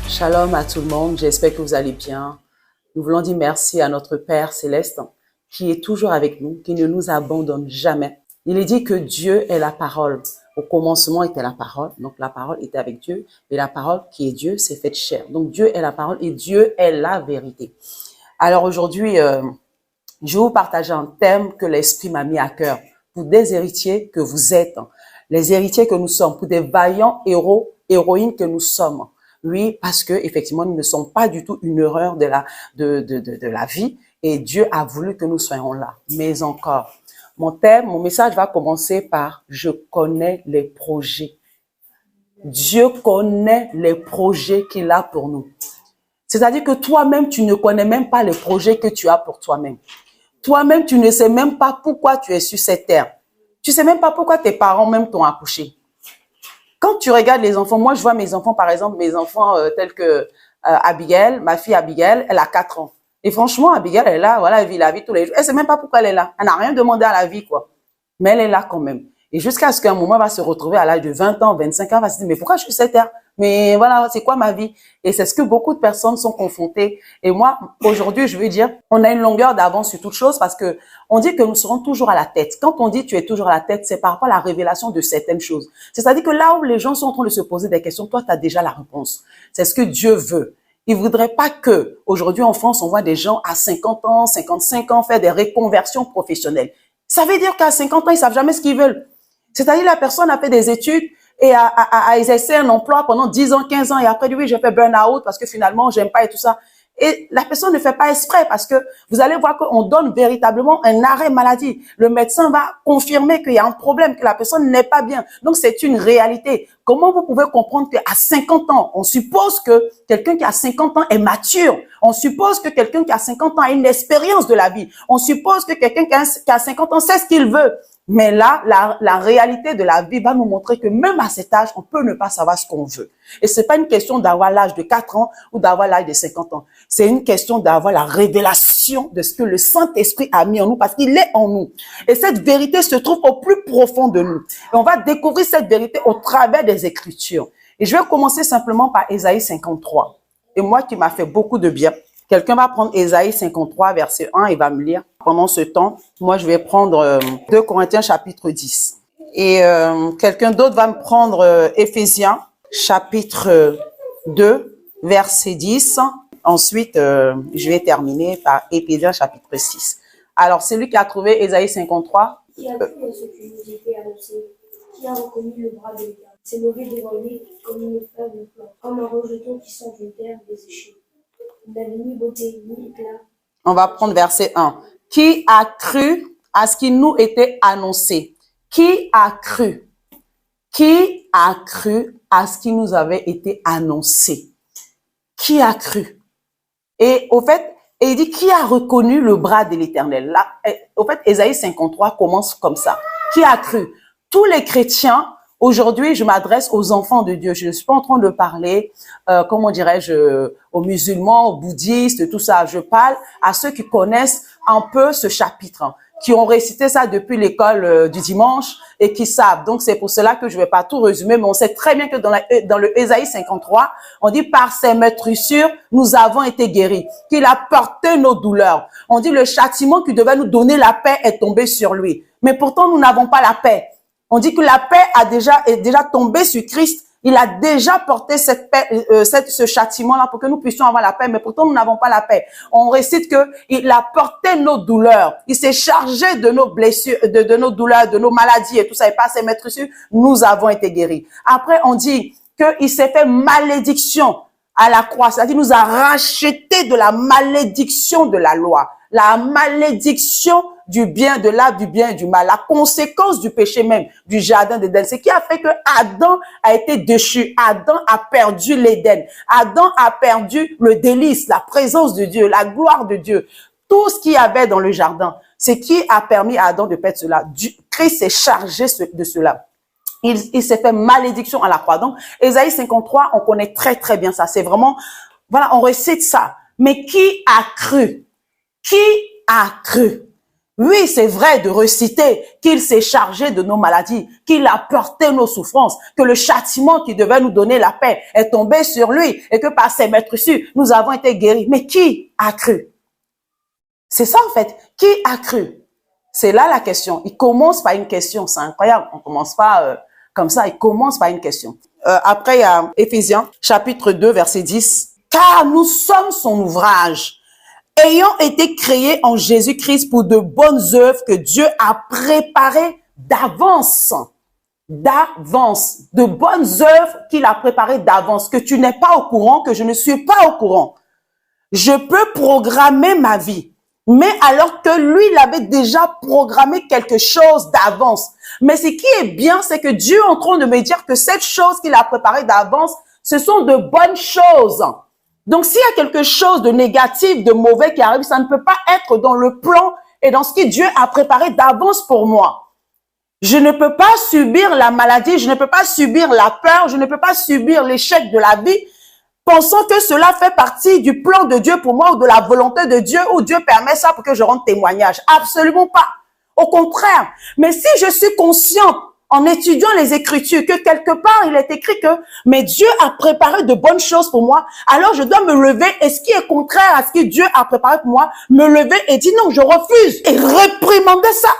Shalom à tout le monde, j'espère que vous allez bien. Nous voulons dire merci à notre Père Céleste qui est toujours avec nous, qui ne nous abandonne jamais. Il est dit que Dieu est la parole. Au commencement était la parole, donc la parole était avec Dieu, et la parole qui est Dieu s'est faite chair. Donc Dieu est la parole et Dieu est la vérité. Alors aujourd'hui, je vais vous partager un thème que l'Esprit m'a mis à cœur pour des héritiers que vous êtes, les héritiers que nous sommes, pour des vaillants héros, héroïnes que nous sommes. Oui, parce que effectivement, nous ne sommes pas du tout une erreur de la vie et Dieu a voulu que nous soyons là. Mais encore, mon message va commencer par « Je connais les projets ». Dieu connaît les projets qu'il a pour nous. C'est-à-dire que toi-même, tu ne connais même pas les projets que tu as pour toi-même. Toi-même, tu ne sais même pas pourquoi tu es sur cette terre. Tu sais même pas pourquoi tes parents même t'ont accouché. Quand tu regardes les enfants, moi je vois mes enfants, par exemple, mes enfants tels que Abigail, ma fille Abigail, elle a 4 ans. Et franchement, Abigail, elle est là, voilà, elle vit la vie tous les jours. Elle sait même pas pourquoi elle est là. Elle n'a rien demandé à la vie, quoi. Mais elle est là quand même. Et jusqu'à ce qu'un moment, elle va se retrouver à l'âge de 20 ans, 25 ans, elle va se dire, mais pourquoi je suis sur cette terre? Mais voilà, c'est quoi ma vie? Et c'est ce que beaucoup de personnes sont confrontées. Et moi, aujourd'hui, je veux dire, on a une longueur d'avance sur toute chose parce que on dit que nous serons toujours à la tête. Quand on dit tu es toujours à la tête, c'est par rapport à la révélation de certaines choses. C'est-à-dire que là où les gens sont en train de se poser des questions, toi, tu as déjà la réponse. C'est ce que Dieu veut. Il voudrait pas que, aujourd'hui en France, on voit des gens à 50 ans, 55 ans faire des reconversions professionnelles. Ça veut dire qu'à 50 ans, ils savent jamais ce qu'ils veulent. C'est-à-dire la personne a fait des études et a exercé un emploi pendant 10 ans, 15 ans et après dit oui, j'ai fait burn-out parce que finalement, j'aime pas et tout ça. Et la personne ne fait pas exprès parce que vous allez voir qu'on donne véritablement un arrêt maladie. Le médecin va confirmer qu'il y a un problème, que la personne n'est pas bien. Donc, c'est une réalité. Comment vous pouvez comprendre qu'à 50 ans, on suppose que quelqu'un qui a 50 ans est mature. On suppose que quelqu'un qui a 50 ans a une expérience de la vie. On suppose que quelqu'un qui a 50 ans sait ce qu'il veut. Mais là, la réalité de la vie va nous montrer que même à cet âge, on peut ne pas savoir ce qu'on veut. Et c'est pas une question d'avoir l'âge de 4 ans ou d'avoir l'âge de 50 ans. C'est une question d'avoir la révélation de ce que le Saint-Esprit a mis en nous parce qu'il est en nous. Et cette vérité se trouve au plus profond de nous. Et on va découvrir cette vérité au travers des Écritures. Et je vais commencer simplement par Ésaïe 53. Et moi qui m'a fait beaucoup de bien. Quelqu'un va prendre Ésaïe 53, verset 1 et va me lire. Pendant ce temps, moi, je vais prendre 2 Corinthiens, chapitre 10. Et quelqu'un d'autre va me prendre Éphésiens, chapitre 2, verset 10. Ensuite, je vais terminer par Éphésiens, chapitre 6. Alors, celui qui a trouvé Ésaïe 53. Qui a cru à ce qui nous était annoncé? Qui a reconnu le bras de l'Éternel? S'est levé devant lui comme une faible plante, comme un rejeton qui sort d'une terre desséchée. Il n'avait ni beauté, ni éclat. On va prendre verset 1. Qui a cru à ce qui nous était annoncé? Qui a cru? Qui a cru à ce qui nous avait été annoncé? Qui a cru? Et au fait, il dit qui a reconnu le bras de l'Éternel? Là, au fait, Ésaïe 53 commence comme ça. Qui a cru? Tous les chrétiens. Aujourd'hui, je m'adresse aux enfants de Dieu. Je ne suis pas en train de parler, comment dirais-je, aux musulmans, aux bouddhistes, tout ça. Je parle à ceux qui connaissent un peu ce chapitre, qui ont récité ça depuis l'école du dimanche et qui savent. Donc, c'est pour cela que je ne vais pas tout résumer, mais on sait très bien que dans le Ésaïe 53, on dit « Par ses meurtrissures, nous avons été guéris, qu'il a porté nos douleurs. » On dit « Le châtiment qui devait nous donner la paix est tombé sur lui. » Mais pourtant, nous n'avons pas la paix. On dit que la paix est déjà tombée sur Christ. Il a déjà porté cette paix, ce châtiment-là pour que nous puissions avoir la paix. Mais pourtant, nous n'avons pas la paix. On récite que il a porté nos douleurs. Il s'est chargé de nos blessures, de nos douleurs, de nos maladies et tout ça. Et par ses meurtrissures, nous avons été guéris. Après, on dit qu'il s'est fait malédiction à la croix. C'est-à-dire, il nous a racheté de la malédiction de la loi. La malédiction du bien, de l'arbre du bien et du mal, la conséquence du péché même, du jardin d'Éden. C'est qui a fait que Adam a été déchu. Adam a perdu l'Éden. Adam a perdu le délice, la présence de Dieu, la gloire de Dieu. Tout ce qu'il y avait dans le jardin. C'est qui a permis à Adam de perdre cela. Christ s'est chargé de cela. Il s'est fait malédiction à la croix. Donc, Ésaïe 53, on connaît très, très bien ça. C'est vraiment, voilà, on récite ça. Mais qui a cru? Qui a cru? Oui, c'est vrai de reciter qu'il s'est chargé de nos maladies, qu'il a porté nos souffrances, que le châtiment qui devait nous donner la paix est tombé sur lui et que par ses meurtrissures, nous avons été guéris. Mais qui a cru? C'est ça en fait. Qui a cru? C'est là la question. Il commence par une question. C'est incroyable. On commence pas comme ça. Il commence par une question. Après, il y a Éphésiens, chapitre 2, verset 10. Car nous sommes son ouvrage, ayant été créés en Jésus-Christ pour de bonnes œuvres que Dieu a préparées d'avance. D'avance. De bonnes œuvres qu'il a préparées d'avance, que tu n'es pas au courant, que je ne suis pas au courant. Je peux programmer ma vie. Mais alors que lui, il avait déjà programmé quelque chose d'avance. Mais ce qui est bien, c'est que Dieu est en train de me dire que cette chose qu'il a préparée d'avance, ce sont de bonnes choses. Donc, s'il y a quelque chose de négatif, de mauvais qui arrive, ça ne peut pas être dans le plan et dans ce que Dieu a préparé d'avance pour moi. Je ne peux pas subir la maladie, je ne peux pas subir la peur, je ne peux pas subir l'échec de la vie, pensant que cela fait partie du plan de Dieu pour moi ou de la volonté de Dieu ou Dieu permet ça pour que je rende témoignage. Absolument pas. Au contraire. Mais si je suis consciente en étudiant les Écritures que quelque part il est écrit que mais Dieu a préparé de bonnes choses pour moi, alors je dois me lever et ce qui est contraire à ce que Dieu a préparé pour moi, me lever et dire non, je refuse et réprimander ça.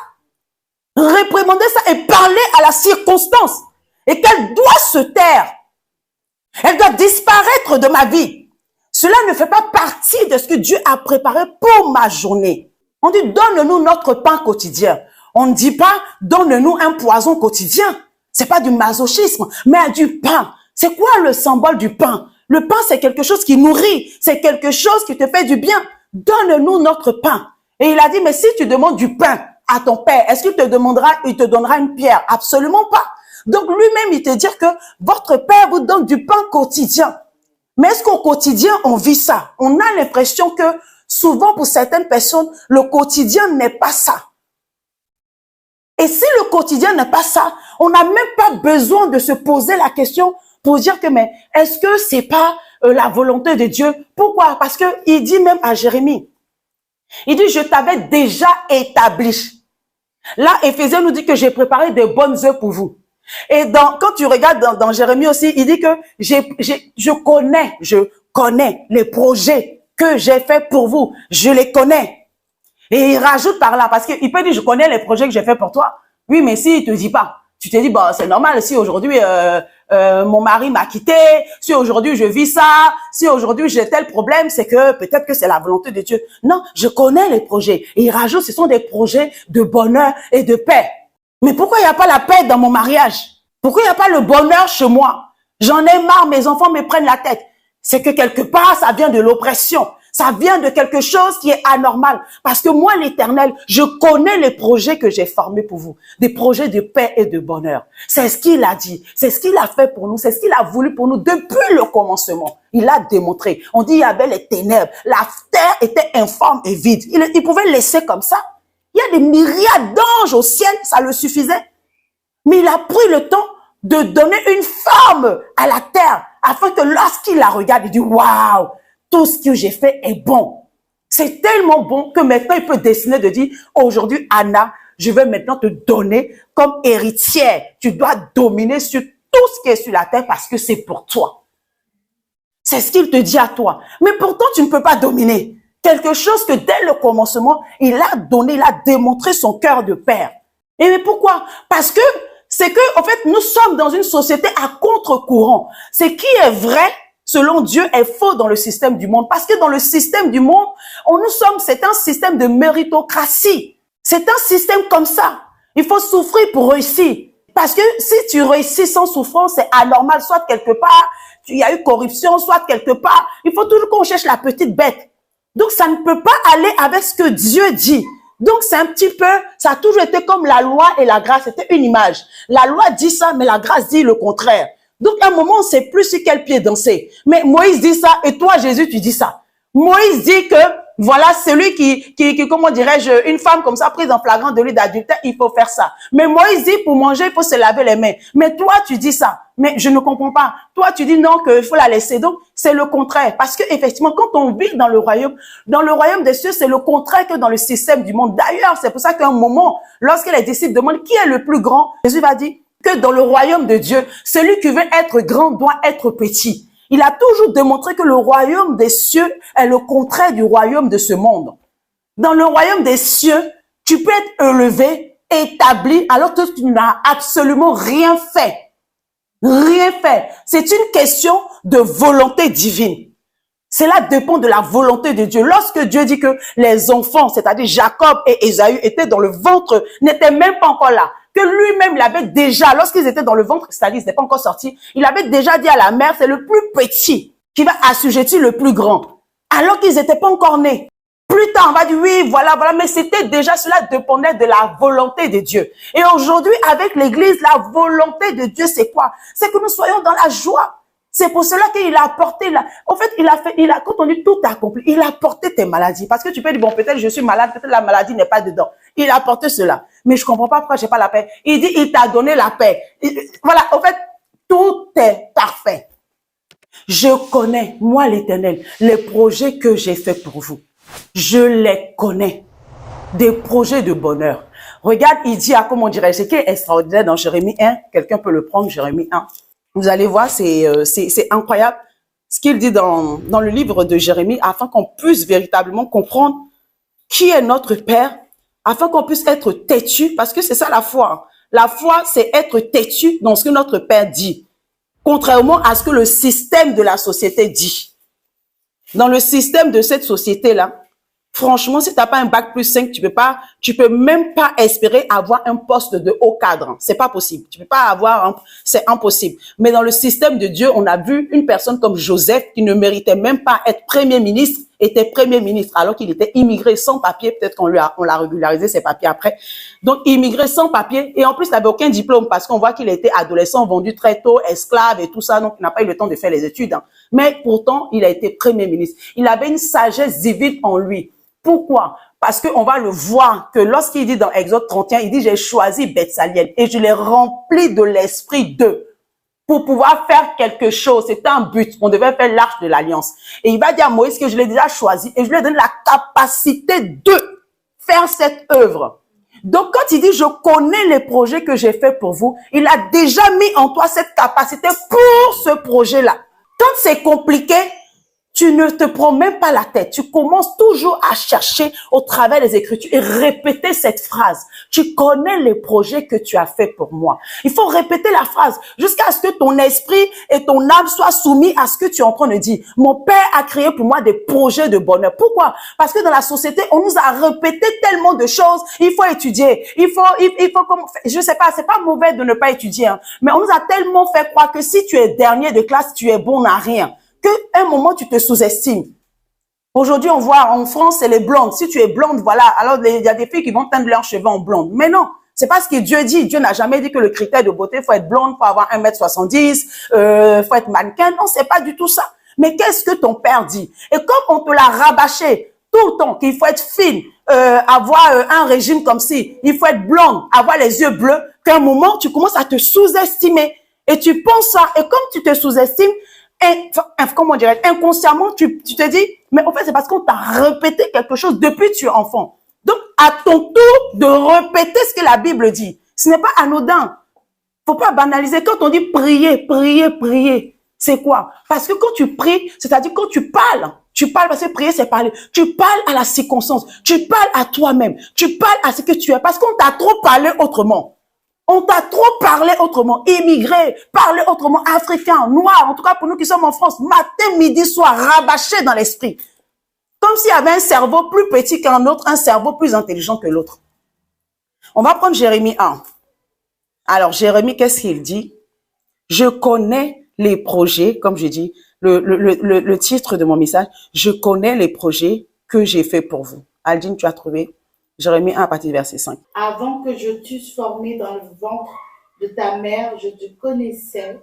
Réprimander ça et parler à la circonstance et qu'elle doit se taire. Elle doit disparaître de ma vie. Cela ne fait pas partie de ce que Dieu a préparé pour ma journée. On dit, donne-nous notre pain quotidien. On ne dit pas, donne-nous un poison quotidien. C'est pas du masochisme, mais du pain. C'est quoi le symbole du pain? Le pain, c'est quelque chose qui nourrit. C'est quelque chose qui te fait du bien. Donne-nous notre pain. Et il a dit, mais si tu demandes du pain à ton père, est-ce qu'il te donnera une pierre? Absolument pas. Donc lui-même, il te dit que votre Père vous donne du pain quotidien. Mais est-ce qu'au quotidien, on vit ça? On a l'impression que souvent pour certaines personnes, le quotidien n'est pas ça. Et si le quotidien n'est pas ça, on n'a même pas besoin de se poser la question pour dire que mais est-ce que c'est pas la volonté de Dieu? Pourquoi? Parce que il dit même à Jérémie, il dit je t'avais déjà établi. Là, Éphésiens nous dit que j'ai préparé de bonnes œuvres pour vous. Et quand tu regardes dans Jérémie aussi, il dit que je connais les projets que j'ai faits pour vous. Je les connais. Et il rajoute par là, parce qu'il peut dire, je connais les projets que j'ai faits pour toi. Oui, mais s'il te dit pas, tu te dis, bah, c'est normal, si aujourd'hui, mon mari m'a quitté, si aujourd'hui je vis ça, si aujourd'hui j'ai tel problème, c'est que peut-être que c'est la volonté de Dieu. Non, je connais les projets. Et il rajoute, ce sont des projets de bonheur et de paix. Mais pourquoi il n'y a pas la paix dans mon mariage? Pourquoi il n'y a pas le bonheur chez moi? J'en ai marre, mes enfants me prennent la tête. C'est que quelque part, ça vient de l'oppression. Ça vient de quelque chose qui est anormal. Parce que moi, l'Éternel, je connais les projets que j'ai formés pour vous. Des projets de paix et de bonheur. C'est ce qu'il a dit. C'est ce qu'il a fait pour nous. C'est ce qu'il a voulu pour nous depuis le commencement. Il a démontré. On dit, il y avait les ténèbres. La terre était informe et vide. Il pouvait laisser comme ça. Il y a des myriades d'anges au ciel, ça le suffisait. Mais il a pris le temps de donner une forme à la terre, afin que lorsqu'il la regarde, il dit, waouh, tout ce que j'ai fait est bon. C'est tellement bon que maintenant il peut décider de dire, aujourd'hui, Anna, je vais maintenant te donner comme héritière. Tu dois dominer sur tout ce qui est sur la terre parce que c'est pour toi. C'est ce qu'il te dit à toi. Mais pourtant, tu ne peux pas dominer. Quelque chose que dès le commencement, il a donné, il a démontré son cœur de père. Et mais pourquoi? Parce que c'est que, en fait, nous sommes dans une société à contre-courant. Ce qui est vrai, selon Dieu, est faux dans le système du monde. Parce que dans le système du monde, c'est un système de méritocratie. C'est un système comme ça. Il faut souffrir pour réussir. Parce que si tu réussis sans souffrance, c'est anormal. Soit quelque part, il y a eu corruption, soit quelque part, il faut toujours qu'on cherche la petite bête. Donc, ça ne peut pas aller avec ce que Dieu dit. Donc, c'est un petit peu, ça a toujours été comme la loi et la grâce, c'était une image. La loi dit ça, mais la grâce dit le contraire. Donc, à un moment, on ne sait plus sur quel pied danser. Mais Moïse dit ça, et toi, Jésus, tu dis ça. Moïse dit que, voilà, celui qui comment dirais-je, une femme comme ça, prise en flagrant délit d'adultère, il faut faire ça. Mais Moïse dit, pour manger, il faut se laver les mains. Mais toi, tu dis ça. Mais je ne comprends pas. Toi, tu dis non, qu'il faut la laisser. Donc, c'est le contraire. Parce que effectivement, quand on vit dans le royaume des cieux, c'est le contraire que dans le système du monde. D'ailleurs, c'est pour ça qu'à un moment, lorsque les disciples demandent qui est le plus grand, Jésus va dire que dans le royaume de Dieu, celui qui veut être grand doit être petit. Il a toujours démontré que le royaume des cieux est le contraire du royaume de ce monde. Dans le royaume des cieux, tu peux être élevé, établi, alors que tu n'as absolument rien fait. Rien fait. C'est une question de volonté divine. Cela dépend de la volonté de Dieu. Lorsque Dieu dit que les enfants, c'est-à-dire Jacob et Ésaü, étaient dans le ventre, n'étaient même pas encore là, que lui-même l'avait déjà, lorsqu'ils étaient dans le ventre, c'est-à-dire ils n'étaient pas encore sortis, il avait déjà dit à la mère, c'est le plus petit qui va assujettir le plus grand, alors qu'ils n'étaient pas encore nés. Plus tard, on va dire, oui, voilà, mais c'était déjà, cela dépendait de la volonté de Dieu. Et aujourd'hui, avec l'Église, la volonté de Dieu, c'est quoi? C'est que nous soyons dans la joie. C'est pour cela qu'il a apporté, en fait, quand on dit tout accompli, il a apporté tes maladies. Parce que tu peux dire, bon, peut-être je suis malade, peut-être la maladie n'est pas dedans. Il a apporté cela. Mais je comprends pas pourquoi j'ai pas la paix. Il dit, il t'a donné la paix. Voilà, en fait, tout est parfait. Je connais, moi l'Éternel, les projets que j'ai faits pour vous. Je les connais. Des projets de bonheur. Regarde, il dit, comment on dirait, ce qui est extraordinaire dans Jérémie 1, quelqu'un peut le prendre, Jérémie 1. Vous allez voir, c'est incroyable ce qu'il dit dans le livre de Jérémie, afin qu'on puisse véritablement comprendre qui est notre Père, afin qu'on puisse être têtu, parce que c'est ça la foi. La foi, c'est être têtu dans ce que notre Père dit, contrairement à ce que le système de la société dit. Dans le système de cette société-là, franchement, si tu n'as pas un bac plus 5, tu peux même pas espérer avoir un poste de haut cadre. C'est pas possible. Tu peux pas avoir, c'est impossible. Mais dans le système de Dieu, on a vu une personne comme Joseph qui ne méritait même pas être premier ministre, était premier ministre, alors qu'il était immigré sans papier. Peut-être on l'a régularisé ses papiers après. Donc, immigré sans papier. Et en plus, il n'avait aucun diplôme parce qu'on voit qu'il était adolescent, vendu très tôt, esclave et tout ça. Donc, il n'a pas eu le temps de faire les études. Mais pourtant, il a été premier ministre. Il avait une sagesse divine en lui. Pourquoi? Parce qu'on va le voir que lorsqu'il dit dans Exode 31, il dit, j'ai choisi Bethsaliel et je l'ai rempli de l'esprit d'eux pour pouvoir faire quelque chose. C'était un but. On devait faire l'arche de l'alliance. Et il va dire à Moïse que je l'ai déjà choisi et je lui ai donné la capacité de faire cette œuvre. Donc, quand il dit, je connais les projets que j'ai faits pour vous, il a déjà mis en toi cette capacité pour ce projet-là. Quand c'est compliqué, tu ne te prends même pas la tête. Tu commences toujours à chercher au travers des Écritures et répéter cette phrase. Tu connais les projets que tu as faits pour moi. Il faut répéter la phrase jusqu'à ce que ton esprit et ton âme soient soumis à ce que tu es en train de dire. Mon Père a créé pour moi des projets de bonheur. Pourquoi? Parce que dans la société, on nous a répété tellement de choses. Il faut étudier. Il faut je sais pas, c'est pas mauvais de ne pas étudier, hein, mais on nous a tellement fait croire que si tu es dernier de classe, tu es bon à rien. Qu'à un moment, tu te sous-estimes. Aujourd'hui, on voit en France, c'est les blondes. Si tu es blonde, voilà. Alors, il y a des filles qui vont teindre leurs cheveux en blonde. Mais non, c'est pas ce que Dieu dit. Dieu n'a jamais dit que le critère de beauté, faut être blonde, faut avoir 1m70, faut être mannequin. Non, c'est pas du tout ça. Mais qu'est-ce que ton père dit? Et comme on te l'a rabâché tout le temps, qu'il faut être fine, avoir un régime comme si, il faut être blonde, avoir les yeux bleus, qu'à un moment, tu commences à te sous-estimer. Et tu penses ça. Et comme tu te sous-estimes, comment dirais inconsciemment, tu te dis, mais en fait, c'est parce qu'on t'a répété quelque chose depuis que tu es enfant. Donc, à ton tour de répéter ce que la Bible dit. Ce n'est pas anodin. Faut pas banaliser. Quand on dit prier, c'est quoi? Parce que quand tu pries, c'est-à-dire quand tu parles parce que prier, c'est parler. Tu parles à la circonstance. Tu parles à toi-même. Tu parles à ce que tu es. Parce qu'on t'a trop parlé autrement. On t'a trop parlé autrement, immigré, parlé autrement, africain, noir, en tout cas pour nous qui sommes en France, matin, midi, soir, rabâché dans l'esprit. Comme s'il y avait un cerveau plus petit qu'un autre, un cerveau plus intelligent que l'autre. On va prendre Jérémie 1. Alors, Jérémie, qu'est-ce qu'il dit? Je connais les projets, comme je dis, le titre de mon message, je connais les projets que j'ai faits pour vous. Aldine, tu as trouvé? Jérémie 1 à partir du verset 5. Avant que je t'eusse formé dans le ventre de ta mère, je te connaissais,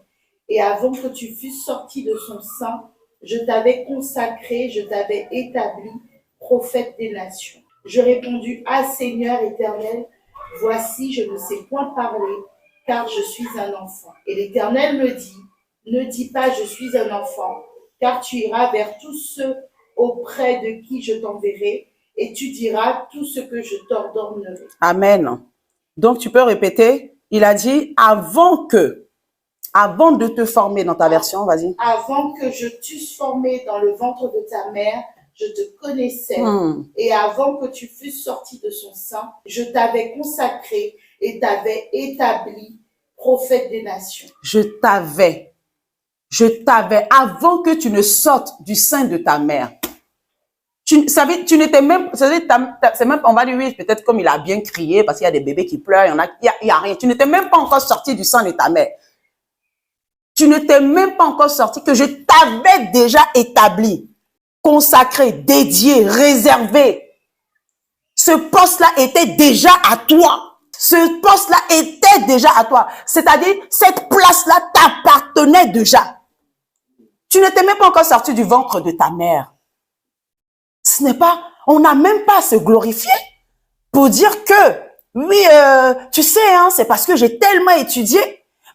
et avant que tu fusses sorti de son sein, je t'avais consacré, je t'avais établi prophète des nations. Je répondis, ah Seigneur éternel, voici, je ne sais point parler, car je suis un enfant. Et l'Éternel me dit, ne dis pas, je suis un enfant, car tu iras vers tous ceux auprès de qui je t'enverrai, et tu diras tout ce que je t'ordonnerai. Amen. Donc, tu peux répéter, il a dit, avant de te former dans ta version, vas-y. Avant que je t'eusse formé dans le ventre de ta mère, je te connaissais, et avant que tu fusses sorti de son sein, je t'avais consacré et t'avais établi prophète des nations. Je t'avais, avant que tu ne sortes du sein de ta mère. Tu n'étais même, c'est même, on va dire oui, peut-être comme il a bien crié, parce qu'il y a des bébés qui pleurent, il y a rien. Tu n'étais même pas encore sorti du sein de ta mère. Tu n'étais même pas encore sorti, que je t'avais déjà établi, consacré, dédié, réservé. Ce poste-là était déjà à toi. Ce poste-là était déjà à toi. C'est-à-dire, cette place-là t'appartenait déjà. Tu n'étais même pas encore sorti du ventre de ta mère. Ce n'est pas, on n'a même pas à se glorifier pour dire que, oui, tu sais, hein, c'est parce que j'ai tellement étudié.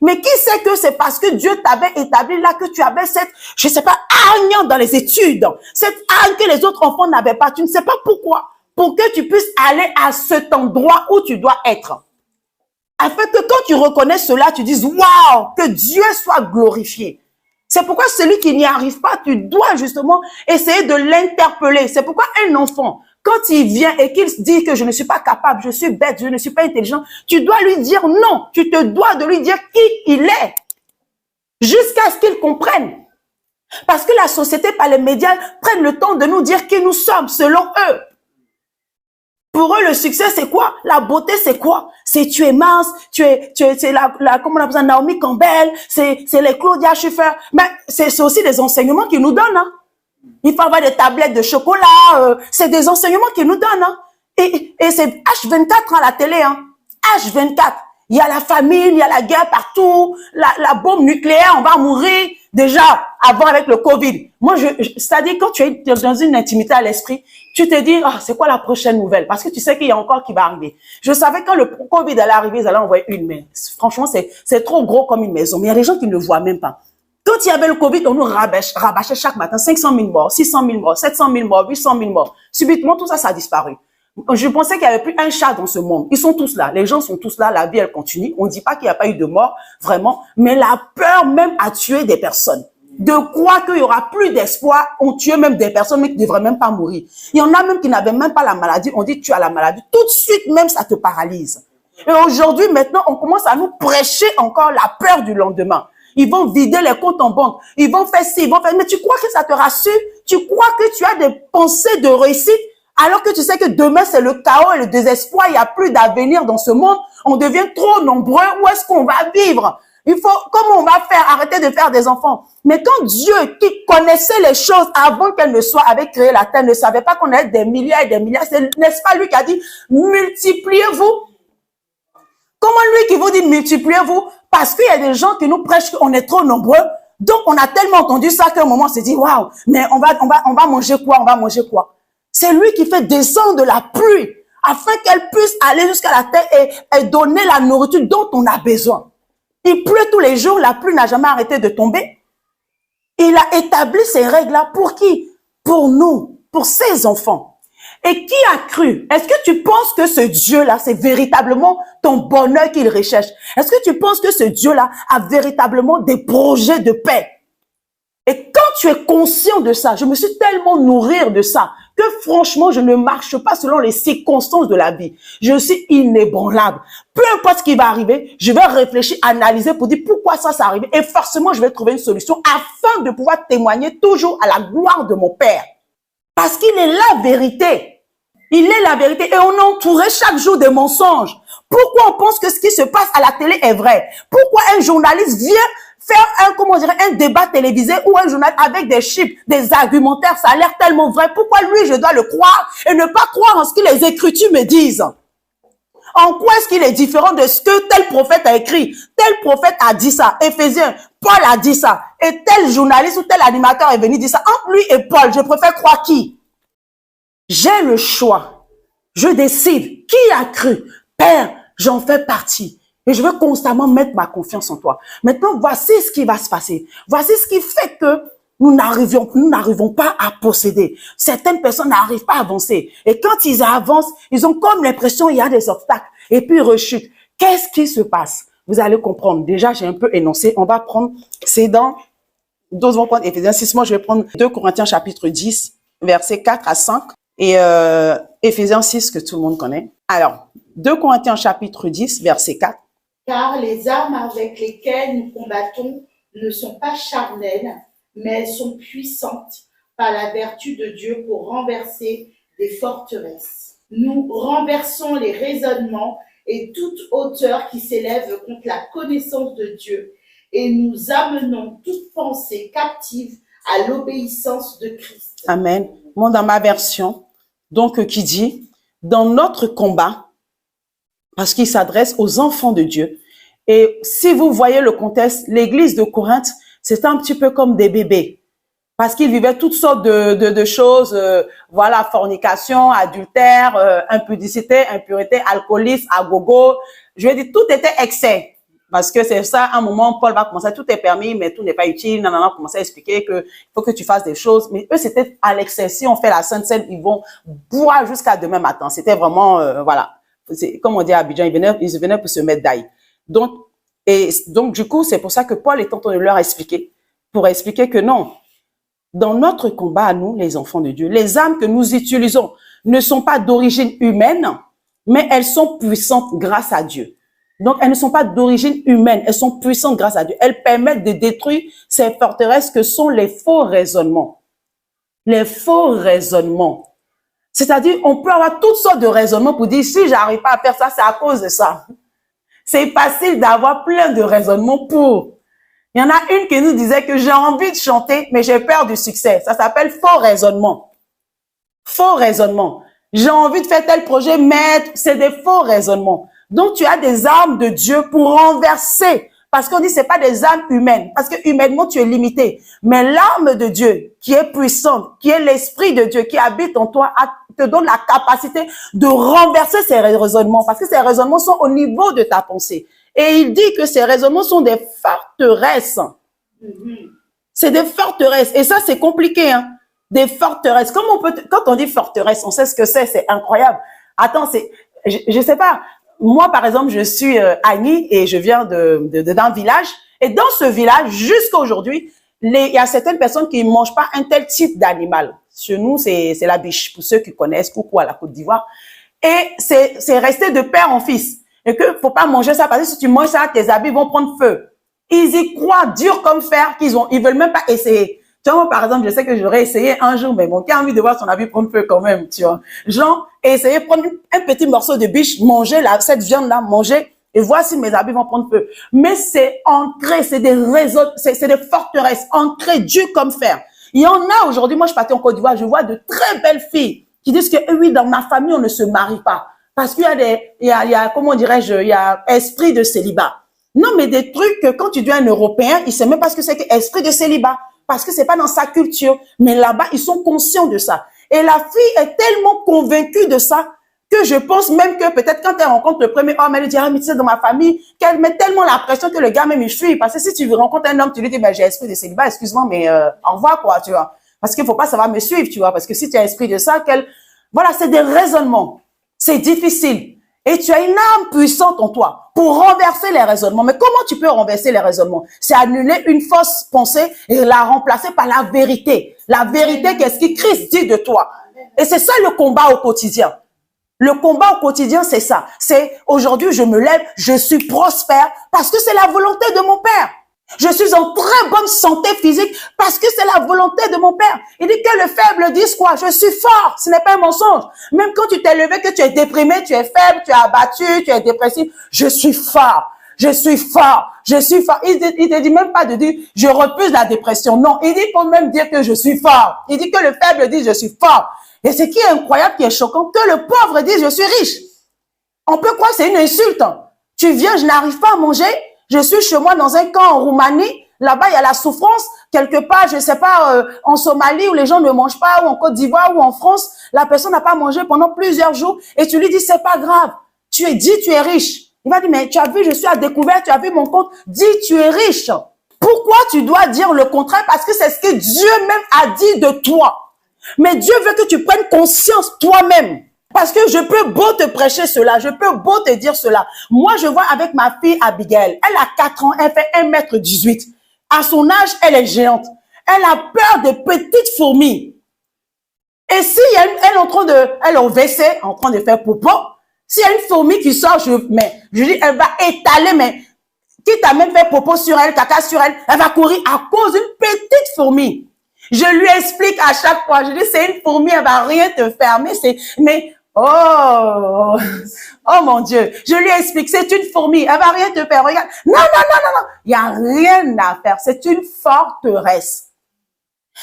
Mais qui sait que c'est parce que Dieu t'avait établi là que tu avais cette, je sais pas, hargne dans les études. Cette hargne que les autres enfants n'avaient pas. Tu ne sais pas pourquoi. Pour que tu puisses aller à cet endroit où tu dois être. Afin que quand tu reconnais cela, tu dises, waouh, que Dieu soit glorifié. C'est pourquoi celui qui n'y arrive pas, tu dois justement essayer de l'interpeller. C'est pourquoi un enfant, quand il vient et qu'il dit que je ne suis pas capable, je suis bête, je ne suis pas intelligent, tu dois lui dire non. Tu te dois de lui dire qui il est. Jusqu'à ce qu'il comprenne. Parce que la société, par les médias, prennent le temps de nous dire qui nous sommes selon eux. Pour eux, le succès, c'est quoi? La beauté, c'est quoi? C'est tu es mince, c'est comment on appelle ça, Naomi Campbell, c'est les Claudia Schiffer. Mais c'est aussi des enseignements qu'ils nous donnent, hein. Il faut avoir des tablettes de chocolat, c'est des enseignements qu'ils nous donnent, hein. Et c'est H24 à la télé, hein. H24. Il y a la famine, il y a la guerre partout, la bombe nucléaire, on va mourir. Déjà, avant avec le Covid. Moi, c'est-à-dire, quand tu es dans une intimité à l'esprit, tu te dis, ah, c'est quoi la prochaine nouvelle? Parce que tu sais qu'il y a encore qui va arriver. Je savais quand le Covid allait arriver, ils allaient envoyer une main. Franchement, c'est trop gros comme une maison. Mais il y a des gens qui ne le voient même pas. Quand il y avait le Covid, on nous rabâchait chaque matin 500 000 morts, 600 000 morts, 700 000 morts, 800 000 morts. Subitement, tout ça, ça a disparu. Je pensais qu'il n'y avait plus un chat dans ce monde. Ils sont tous là. Les gens sont tous là. La vie, elle continue. On ne dit pas qu'il n'y a pas eu de mort, vraiment. Mais la peur même a tué des personnes. De croire qu'il n'y aura plus d'espoir, on tue même des personnes mais qui ne devraient même pas mourir. Il y en a même qui n'avaient même pas la maladie. On dit tu as la maladie. Tout de suite même, ça te paralyse. Et aujourd'hui, maintenant, on commence à nous prêcher encore la peur du lendemain. Ils vont vider les comptes en banque. Ils vont faire ci, ils vont faire... Mais tu crois que ça te rassure? Tu crois que tu as des pensées de réussite? Alors que tu sais que demain, c'est le chaos et le désespoir. Il n'y a plus d'avenir dans ce monde. On devient trop nombreux. Où est-ce qu'on va vivre? Comment on va faire? Arrêter de faire des enfants. Mais quand Dieu, qui connaissait les choses avant qu'elles ne soient, avait créé la terre, ne savait pas qu'on avait des milliards et des milliards, n'est-ce pas lui qui a dit, multipliez-vous? Comment lui qui vous dit, multipliez-vous? Parce qu'il y a des gens qui nous prêchent qu'on est trop nombreux. Donc, on a tellement entendu ça qu'à un moment, on s'est dit, waouh, mais on va manger quoi? On va manger quoi? C'est lui qui fait descendre de la pluie afin qu'elle puisse aller jusqu'à la terre et donner la nourriture dont on a besoin. Il pleut tous les jours, la pluie n'a jamais arrêté de tomber. Il a établi ces règles-là pour qui? Pour nous, pour ses enfants. Et qui a cru? Est-ce que tu penses que ce Dieu-là, c'est véritablement ton bonheur qu'il recherche? Est-ce que tu penses que ce Dieu-là a véritablement des projets de paix? Et quand tu es conscient de ça, je me suis tellement nourrie de ça, que franchement, je ne marche pas selon les circonstances de la vie. Je suis inébranlable. Peu importe ce qui va arriver, je vais réfléchir, analyser pour dire pourquoi ça s'est arrivé. Et forcément, je vais trouver une solution afin de pouvoir témoigner toujours à la gloire de mon Père. Parce qu'il est la vérité. Il est la vérité. Et on entourait chaque jour de mensonges. Pourquoi on pense que ce qui se passe à la télé est vrai? Pourquoi un journaliste vient faire un débat télévisé ou un journal avec des chiffres, des argumentaires, ça a l'air tellement vrai. Pourquoi lui, je dois le croire et ne pas croire en ce que les Écritures me disent? En quoi est-ce qu'il est différent de ce que tel prophète a écrit? Tel prophète a dit ça. Éphésiens, Paul a dit ça. Et tel journaliste ou tel animateur est venu dire ça. Entre lui et Paul, je préfère croire qui? J'ai le choix. Je décide. Qui a cru? Père, j'en fais partie. Et je veux constamment mettre ma confiance en toi. Maintenant, voici ce qui va se passer. Voici ce qui fait que nous n'arrivons pas à posséder. Certaines personnes n'arrivent pas à avancer. Et quand ils avancent, ils ont comme l'impression qu'il y a des obstacles. Et puis ils rechutent. Qu'est-ce qui se passe? Vous allez comprendre. Déjà, j'ai un peu énoncé. On va prendre, c'est dans, d'autres vont prendre Éphésiens 6. Moi, je vais prendre 2 Corinthiens chapitre 10, versets 4 à 5. Et Éphésiens 6, que tout le monde connaît. Alors, 2 Corinthiens chapitre 10, verset 4. Car les armes avec lesquelles nous combattons ne sont pas charnelles, mais elles sont puissantes par la vertu de Dieu pour renverser des forteresses. Nous renversons les raisonnements et toute hauteur qui s'élève contre la connaissance de Dieu, et nous amenons toute pensée captive à l'obéissance de Christ. Amen. Moi, dans ma version, donc, qui dit, dans notre combat, parce qu'il s'adresse aux enfants de Dieu. Et si vous voyez le contexte, l'église de Corinthe, c'était un petit peu comme des bébés. Parce qu'ils vivaient toutes sortes de choses, voilà, fornication, adultère, impudicité, impureté, alcoolisme, agogo. Je veux dire, tout était excès. Parce que c'est ça, à un moment, Paul va commencer, tout est permis, mais tout n'est pas utile. Non, commencer à expliquer que il faut que tu fasses des choses. Mais eux, c'était à l'excès. Si on fait la Sainte Seine, ils vont boire jusqu'à demain matin. C'était vraiment, voilà. Comme on dit à Abidjan, ils venaient pour se mettre d'ail. Donc, du coup, c'est pour ça que Paul est en train de leur expliquer, pour expliquer que non, dans notre combat à nous, les enfants de Dieu, les armes que nous utilisons ne sont pas d'origine humaine, mais elles sont puissantes grâce à Dieu. Donc, elles ne sont pas d'origine humaine, elles sont puissantes grâce à Dieu. Elles permettent de détruire ces forteresses que sont les faux raisonnements. Les faux raisonnements. C'est-à-dire, on peut avoir toutes sortes de raisonnements pour dire, si j'arrive pas à faire ça, c'est à cause de ça. C'est facile d'avoir plein de raisonnements pour. Il y en a une qui nous disait que j'ai envie de chanter, mais j'ai peur du succès. Ça s'appelle faux raisonnement. Faux raisonnement. J'ai envie de faire tel projet, mais c'est des faux raisonnements. Donc, tu as des armes de Dieu pour renverser. Parce qu'on dit c'est pas des armes humaines. Parce que humainement, tu es limité. Mais l'arme de Dieu, qui est puissante, qui est l'esprit de Dieu, qui habite en toi, te donne la capacité de renverser ces raisonnements. Parce que ces raisonnements sont au niveau de ta pensée. Et il dit que ces raisonnements sont des forteresses. C'est des forteresses. Et ça, c'est compliqué, hein. Des forteresses. Quand on dit forteresse, on sait ce que c'est incroyable. Attends, je sais pas. Moi, par exemple, je suis Annie et je viens d'un village. Et dans ce village, jusqu'à aujourd'hui, il y a certaines personnes qui ne mangent pas un tel type d'animal. Chez nous, c'est la biche, pour ceux qui connaissent, coucou à la Côte d'Ivoire. Et c'est resté de père en fils. Et que faut pas manger ça, parce que si tu manges ça, tes habits vont prendre feu. Ils y croient dur comme fer, ils veulent même pas essayer. Tu vois, moi, par exemple, je sais que j'aurais essayé un jour, mais bon, qui a envie de voir son habit prendre feu quand même, tu vois. Genre, essayer de prendre un petit morceau de biche, manger cette viande-là, manger, et voir si mes habits vont prendre feu. Mais c'est ancré, c'est des réseaux, c'est des forteresses ancrées, dures comme fer. Il y en a aujourd'hui, moi je partais en Côte d'Ivoire, je vois de très belles filles qui disent que oui, dans ma famille, on ne se marie pas. Parce qu'il y a comment dirais-je, il y a esprit de célibat. Non, mais des trucs que quand tu dis un Européen, il sait même pas ce que c'est que esprit de célibat. Parce que c'est pas dans sa culture. Mais là-bas, ils sont conscients de ça. Et la fille est tellement convaincue de ça que je pense même que peut-être quand elle rencontre le premier homme, elle lui dit, ah, mais tu sais, dans ma famille, qu'elle met tellement la pression que le gars même il fuit. Parce que si tu rencontres un homme, tu lui dis, ben, j'ai esprit de célibat, excuse-moi, mais au revoir, quoi, tu vois. Parce qu'il faut pas, ça va me suivre, tu vois. Parce que si tu as esprit de ça, voilà, c'est des raisonnements. C'est difficile. Et tu as une âme puissante en toi pour renverser les raisonnements. Mais comment tu peux renverser les raisonnements? C'est annuler une fausse pensée et la remplacer par la vérité. La vérité, qu'est-ce que Christ dit de toi? Et c'est ça le combat au quotidien. Le combat au quotidien, c'est ça. C'est aujourd'hui, je me lève, je suis prospère parce que c'est la volonté de mon Père. Je suis en très bonne santé physique parce que c'est la volonté de mon Père. Il dit que le faible dise quoi? Je suis fort. Ce n'est pas un mensonge. Même quand tu t'es levé, que tu es déprimé, tu es faible, tu es abattu, tu es dépressif. Je suis fort. Je suis fort. Je suis fort. Il te dit même pas de dire, je refuse la dépression. Non. Il dit, faut même dire que je suis fort. Il dit que le faible dit, je suis fort. Et ce qui est incroyable, qui est choquant, que le pauvre dit, je suis riche. On peut croire que c'est une insulte. Tu viens, je n'arrive pas à manger. Je suis chez moi dans un camp en Roumanie. Là-bas, il y a la souffrance. Quelque part, je sais pas, en Somalie où les gens ne mangent pas, ou en Côte d'Ivoire, ou en France, la personne n'a pas mangé pendant plusieurs jours. Et tu lui dis, c'est pas grave. Tu es riche. Il va dire, mais tu as vu, je suis à découvert, tu as vu mon compte. Dis, tu es riche. Pourquoi tu dois dire le contraire? Parce que c'est ce que Dieu même a dit de toi. Mais Dieu veut que tu prennes conscience toi-même. Parce que je peux beau te prêcher cela, je peux beau te dire cela. Moi, je vois avec ma fille Abigail, elle a 4 ans, elle fait 1,18 m. À son âge, elle est géante. Elle a peur des petites fourmis. Et si elle est au WC, en train de faire popo, s'il y a une fourmi qui sort, je dis, elle va étaler, mais qui t'a même fait popo sur elle, caca sur elle, elle va courir à cause d'une petite fourmi. Je lui explique à chaque fois, je dis, c'est une fourmi, elle va rien te faire, oh mon Dieu, je lui explique, c'est une fourmi, elle va rien te faire, regarde, non, il y a rien à faire, c'est une forteresse.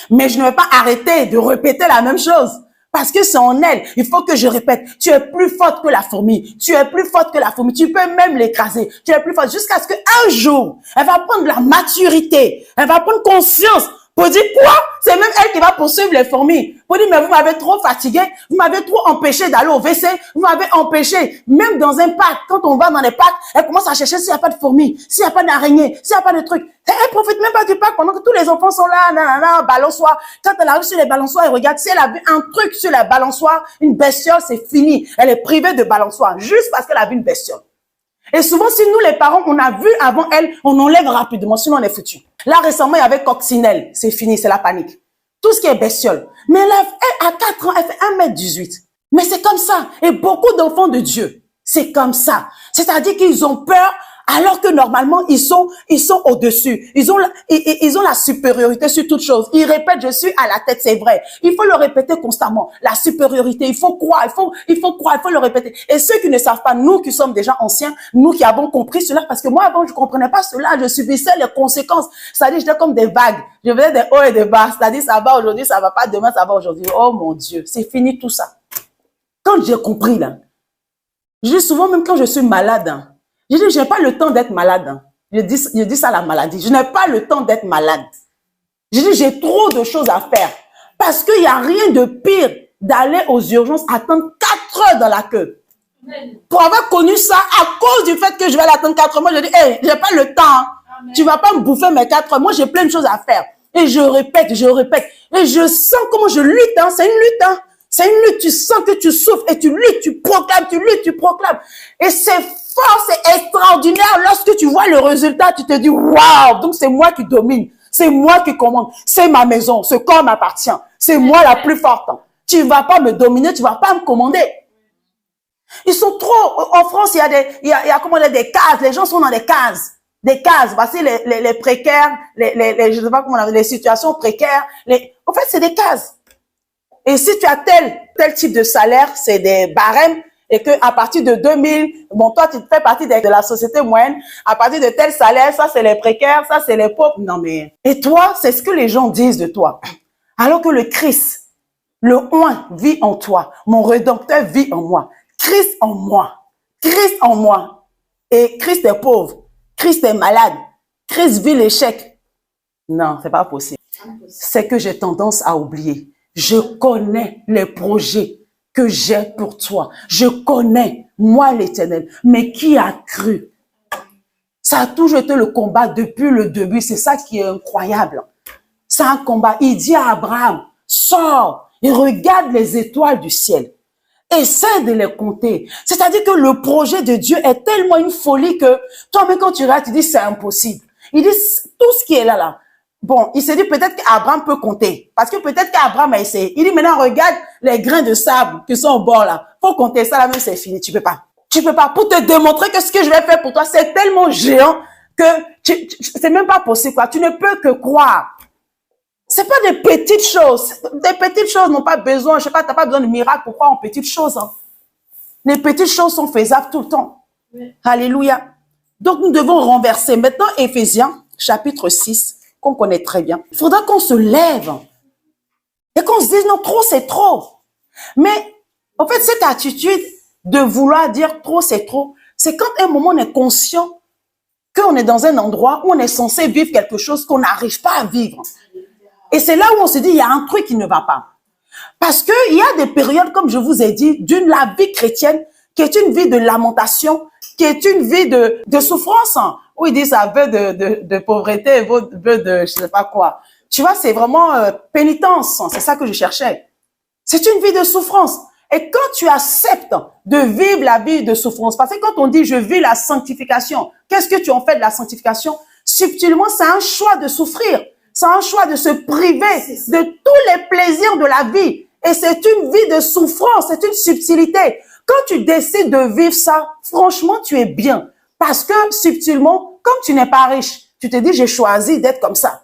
Mais je ne vais pas arrêter de répéter la même chose. Parce que c'est en elle. Il faut que je répète. Tu es plus forte que la fourmi. Tu es plus forte que la fourmi. Tu peux même l'écraser. Tu es plus forte jusqu'à ce qu'un jour, elle va prendre la maturité. Elle va prendre conscience. Pour dire quoi? C'est même elle qui va poursuivre les fourmis. Pour dire, mais vous m'avez trop fatigué. Vous m'avez trop empêché d'aller au WC. Vous m'avez empêché. Même dans un parc, quand on va dans les parcs, elle commence à chercher s'il n'y a pas de fourmis, s'il n'y a pas d'araignées, s'il n'y a pas de trucs. Elle profite même pas du parc pendant que tous les enfants sont là, balançoire. Quand elle arrive sur les balançoires, elle regarde. Si elle a vu un truc sur la balançoire, une bestiole, c'est fini. Elle est privée de balançoire juste parce qu'elle a vu une bestiole. Et souvent, si nous, les parents, on a vu avant elle, on enlève rapidement, sinon on est foutu. Là, récemment, il y avait coccinelle. C'est fini, c'est la panique. Tout ce qui est bestiole. Mais elle a 4 ans, elle fait 1,18 m. Mais c'est comme ça. Et beaucoup d'enfants de Dieu, c'est comme ça. C'est-à-dire qu'ils ont peur alors que normalement, ils sont au-dessus. Ils ont la supériorité sur toute chose. Ils répètent, je suis à la tête, c'est vrai. Il faut le répéter constamment. La supériorité, il faut croire, il faut croire, il faut le répéter. Et ceux qui ne savent pas, nous qui sommes déjà anciens, nous qui avons compris cela, parce que moi avant, je comprenais pas cela, je subissais les conséquences. C'est-à-dire, j'étais comme des vagues. Je faisais des hauts et des bas. C'est-à-dire, ça va aujourd'hui, ça va pas demain, ça va aujourd'hui. Oh mon Dieu, c'est fini tout ça. Quand j'ai compris là, je dis souvent, même quand je suis malade, hein, je dis, je n'ai pas le temps d'être malade. Hein. Je dis ça à la maladie. Je n'ai pas le temps d'être malade. Je dis, j'ai trop de choses à faire. Parce qu'il n'y a rien de pire d'aller aux urgences, attendre 4 heures dans la queue. Pour avoir connu ça, à cause du fait que je vais l'attendre 4 heures, moi je dis, hey, j'ai pas le temps. Hein. Tu vas pas me bouffer mes 4 heures. Moi, j'ai plein de choses à faire. Et je répète. Et je sens comment je lutte. Hein. C'est une lutte. Hein. C'est une lutte. Tu sens que tu souffres et tu luttes, tu proclames, tu luttes, tu proclames. Et c'est fort, c'est extraordinaire. Lorsque tu vois le résultat, tu te dis, waouh, donc c'est moi qui domine. C'est moi qui commande. C'est ma maison. Ce corps m'appartient. C'est moi la plus forte. Tu vas pas me dominer, tu vas pas me commander. Ils sont trop, en France, il y a comment dire, des cases. Les gens sont dans des cases. Des cases. Voici les précaires, je sais pas comment on appelle, les situations précaires. En fait, c'est des cases. Et si tu as tel type de salaire, c'est des barèmes, et que à partir de 2000, bon, toi, tu fais partie de la société moyenne, à partir de tel salaire, ça, c'est les précaires, ça, c'est les pauvres. Non, mais, et toi, c'est ce que les gens disent de toi. Alors que le Christ, le Oint vit en toi. Mon Rédempteur vit en moi. Christ en moi. Christ en moi. Et Christ est pauvre. Christ est malade. Christ vit l'échec. Non, c'est pas possible. C'est que j'ai tendance à oublier. Je connais les projets que j'ai pour toi. Je connais, moi l'Éternel. Mais qui a cru? Ça a toujours été le combat depuis le début. C'est ça qui est incroyable. C'est un combat. Il dit à Abraham, sors et regarde les étoiles du ciel. Essaie de les compter. C'est-à-dire que le projet de Dieu est tellement une folie que toi-même quand tu regardes, tu dis c'est impossible. Il dit tout ce qui est là. Bon, il s'est dit peut-être qu'Abraham peut compter. Parce que peut-être qu'Abraham a essayé. Il dit maintenant regarde les grains de sable qui sont au bord là. Faut compter ça là même c'est fini. Tu peux pas. Tu peux pas. Pour te démontrer que ce que je vais faire pour toi c'est tellement géant que c'est même pas possible quoi. Tu ne peux que croire. C'est pas des petites choses. Des petites choses n'ont pas besoin, je sais pas, t'as pas besoin de miracle pour croire en petites choses. Hein. Les petites choses sont faisables tout le temps. Oui. Alléluia. Donc, nous devons renverser. Maintenant, Éphésiens, chapitre 6, qu'on connaît très bien. Il faudra qu'on se lève et qu'on se dise, non, trop, c'est trop. Mais, en fait, cette attitude de vouloir dire trop, c'est trop, c'est quand à un moment on est conscient qu'on est dans un endroit où on est censé vivre quelque chose qu'on n'arrive pas à vivre. Et c'est là où on se dit, il y a un truc qui ne va pas. Parce que il y a des périodes, comme je vous ai dit, la vie chrétienne, qui est une vie de lamentation, qui est une vie de souffrance. où ils disent aveu de pauvreté, aveu de je sais pas quoi. Tu vois, c'est vraiment pénitence. C'est ça que je cherchais. C'est une vie de souffrance. Et quand tu acceptes de vivre la vie de souffrance, parce que quand on dit je vis la sanctification, qu'est-ce que tu en fais de la sanctification? Subtilement, c'est un choix de souffrir. C'est un choix de se priver de tous les plaisirs de la vie. Et c'est une vie de souffrance, c'est une subtilité. Quand tu décides de vivre ça, franchement, tu es bien. Parce que subtilement, comme tu n'es pas riche, tu te dis, j'ai choisi d'être comme ça.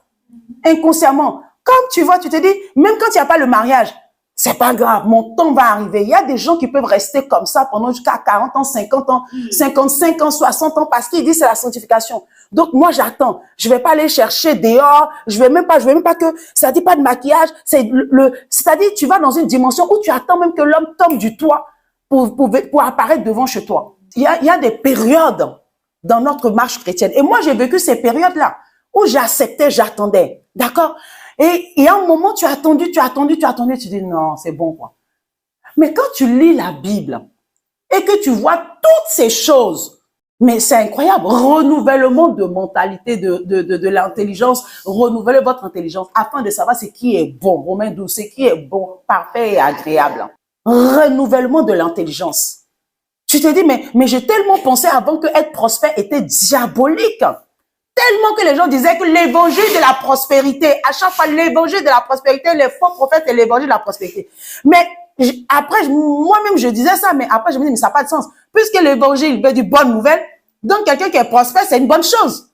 Inconsciemment. Comme tu vois, tu te dis, même quand il n'y a pas le mariage, c'est pas grave, mon temps va arriver. Il y a des gens qui peuvent rester comme ça pendant jusqu'à 40 ans, 50 ans, 55 ans, 60 ans, parce qu'ils disent c'est la sanctification. Donc, moi, j'attends. Je vais pas aller chercher dehors. Je vais même pas que, ça dit pas de maquillage. C'est-à-dire, tu vas dans une dimension où tu attends même que l'homme tombe du toit pour apparaître devant chez toi. Il y a des périodes dans notre marche chrétienne. Et moi, j'ai vécu ces périodes-là où j'acceptais, j'attendais. D'accord? Et à un moment, tu as attendu, tu dis non, c'est bon, quoi. Mais quand tu lis la Bible et que tu vois toutes ces choses, mais c'est incroyable, renouvellement de mentalité, de l'intelligence, renouvelez votre intelligence afin de savoir ce qui est bon. Romains 12, ce qui est bon, parfait et agréable. Renouvellement de l'intelligence. Tu te dis, mais j'ai tellement pensé avant que être prospère était diabolique. Tellement que les gens disaient que l'évangile de la prospérité, à chaque fois l'évangile de la prospérité, les faux prophètes et l'évangile de la prospérité. Mais après, moi-même je disais ça, mais après je me dis, mais ça n'a pas de sens. Puisque l'évangile veut dire bonne nouvelle, donc quelqu'un qui est prospère, c'est une bonne chose.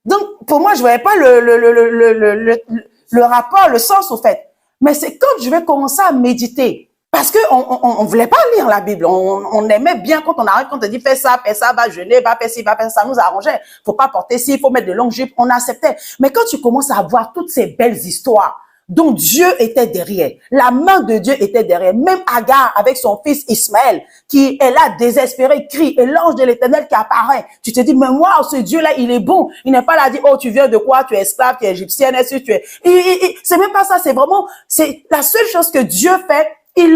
Donc pour moi, je ne voyais pas le rapport, le sens au fait. Mais c'est quand je vais commencer à méditer, parce qu'on ne voulait pas lire la Bible. On aimait bien quand on arrive, quand on te dit fais ça, va jeûner, va faire ci, va faire ça, ça nous arrangeait. Faut pas porter ci, il faut mettre de longues jupes, on acceptait. Mais quand tu commences à voir toutes ces belles histoires dont Dieu était derrière, la main de Dieu était derrière, même Agar avec son fils Ismaël, qui est là désespéré, crie, et l'ange de l'Éternel qui apparaît. Tu te dis, mais waouh, ce Dieu-là, il est bon. Il n'est pas là à dire, oh, tu viens de quoi, tu es esclave, tu es égyptienne, est-ce que tu es... C'est même pas ça, c'est vraiment, c'est la seule chose que Dieu fait. Il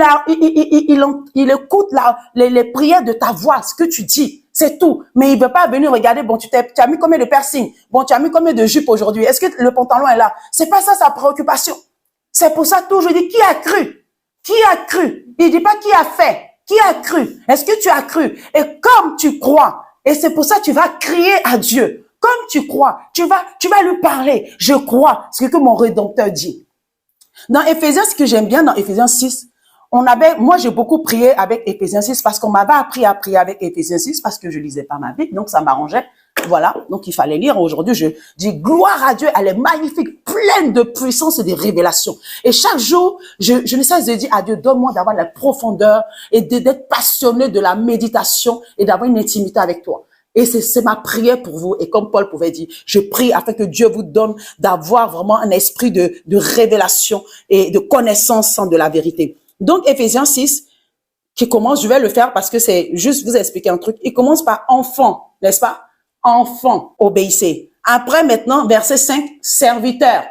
écoute les prières de ta voix, ce que tu dis, c'est tout. Mais il veut pas venir regarder, bon, tu as mis combien de piercings? Bon, tu as mis combien de jupes aujourd'hui? Est-ce que le pantalon est là? C'est pas ça sa préoccupation. C'est pour ça toujours, je dis, qui a cru? Qui a cru? Il dit pas qui a fait. Qui a cru? Est-ce que tu as cru? Et comme tu crois, et c'est pour ça que tu vas crier à Dieu. Comme tu crois, tu vas lui parler. Je crois, ce que mon Rédempteur dit. Dans Éphésiens, ce que j'aime bien dans Éphésiens 6, moi j'ai beaucoup prié avec Éphésiens 6 parce qu'on m'avait appris à prier avec Éphésiens 6 parce que je lisais pas ma Bible, donc ça m'arrangeait. Voilà, donc il fallait lire. Aujourd'hui, je dis gloire à Dieu, elle est magnifique, pleine de puissance et de révélations. Et chaque jour, je ne cesse de dire à Dieu, donne-moi d'avoir la profondeur et d'être passionné de la méditation et d'avoir une intimité avec toi. Et c'est ma prière pour vous. Et comme Paul pouvait dire, je prie afin que Dieu vous donne d'avoir vraiment un esprit de révélation et de connaissance de la vérité. Donc, Éphésiens 6, qui commence, je vais le faire parce que c'est juste vous expliquer un truc. Il commence par enfant, n'est-ce pas? Enfant, obéissez. Après, maintenant, verset 5, serviteur.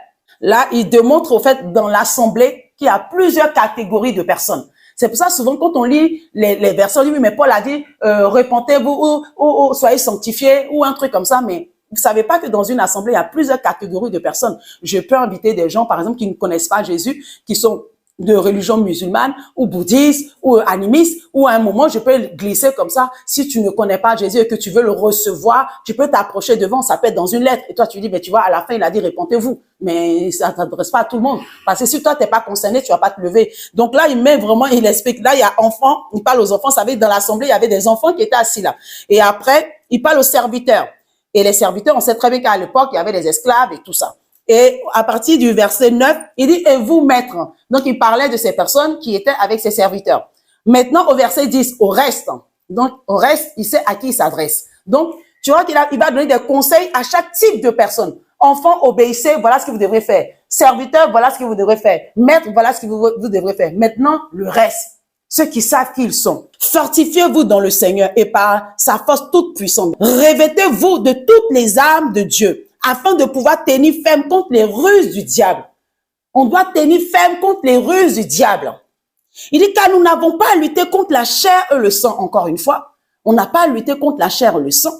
Là, il démontre au fait dans l'assemblée qu'il y a plusieurs catégories de personnes. C'est pour ça, souvent, quand on lit les versets, on dit, oui, mais Paul a dit, repentez-vous ou soyez sanctifiés ou un truc comme ça, mais vous savez pas que dans une assemblée, il y a plusieurs catégories de personnes. Je peux inviter des gens, par exemple, qui ne connaissent pas Jésus, qui sont de religion musulmane ou bouddhiste ou animiste, ou à un moment, je peux glisser comme ça. Si tu ne connais pas Jésus et que tu veux le recevoir, tu peux t'approcher devant, ça peut être dans une lettre. Et toi, tu dis, mais tu vois, à la fin, il a dit, répentez-vous. Mais ça ne s'adresse pas à tout le monde. Parce que si toi, t'es pas concerné, tu vas pas te lever. Donc là, il met vraiment, il explique. Là, il y a enfants, il parle aux enfants. Ça veut dire, dans l'assemblée, il y avait des enfants qui étaient assis là. Et après, il parle aux serviteurs. Et les serviteurs, on sait très bien qu'à l'époque, il y avait des esclaves et tout ça. Et à partir du verset 9, il dit, et vous, maîtres. Donc, il parlait de ces personnes qui étaient avec ses serviteurs. Maintenant, au verset 10, au reste. Donc, au reste, il sait à qui il s'adresse. Donc, tu vois qu'il va donner des conseils à chaque type de personne. Enfants, obéissez, voilà ce que vous devrez faire. Serviteurs, voilà ce que vous devrez faire. Maîtres, voilà ce que vous devrez faire. Maintenant, le reste. Ceux qui savent qui ils sont. Fortifiez-vous dans le Seigneur et par sa force toute puissante. Revêtez-vous de toutes les armes de Dieu, afin de pouvoir tenir ferme contre les ruses du diable. On doit tenir ferme contre les ruses du diable. Il dit, car nous n'avons pas à lutter contre la chair et le sang, encore une fois. On n'a pas à lutter contre la chair et le sang,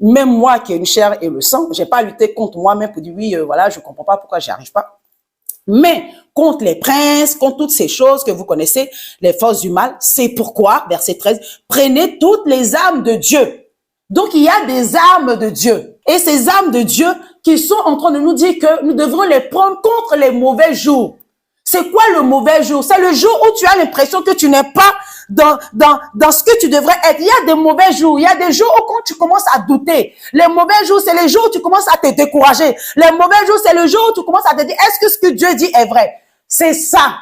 Même moi qui ai une chair et le sang, j'ai pas lutté contre moi-même pour dire oui, voilà, je comprends pas pourquoi j'y arrive pas. Mais contre les princes, contre toutes ces choses que vous connaissez, les forces du mal, c'est pourquoi, verset 13, prenez toutes les armes de Dieu. Donc, il y a des armes de Dieu. Et ces armes de Dieu qui sont en train de nous dire que nous devrons les prendre contre les mauvais jours. C'est quoi le mauvais jour? C'est le jour où tu as l'impression que tu n'es pas dans ce que tu devrais être. Il y a des mauvais jours. Il y a des jours où quand tu commences à douter. Les mauvais jours, c'est les jours où tu commences à te décourager. Les mauvais jours, c'est le jour où tu commences à te dire, est-ce que ce que Dieu dit est vrai? C'est ça.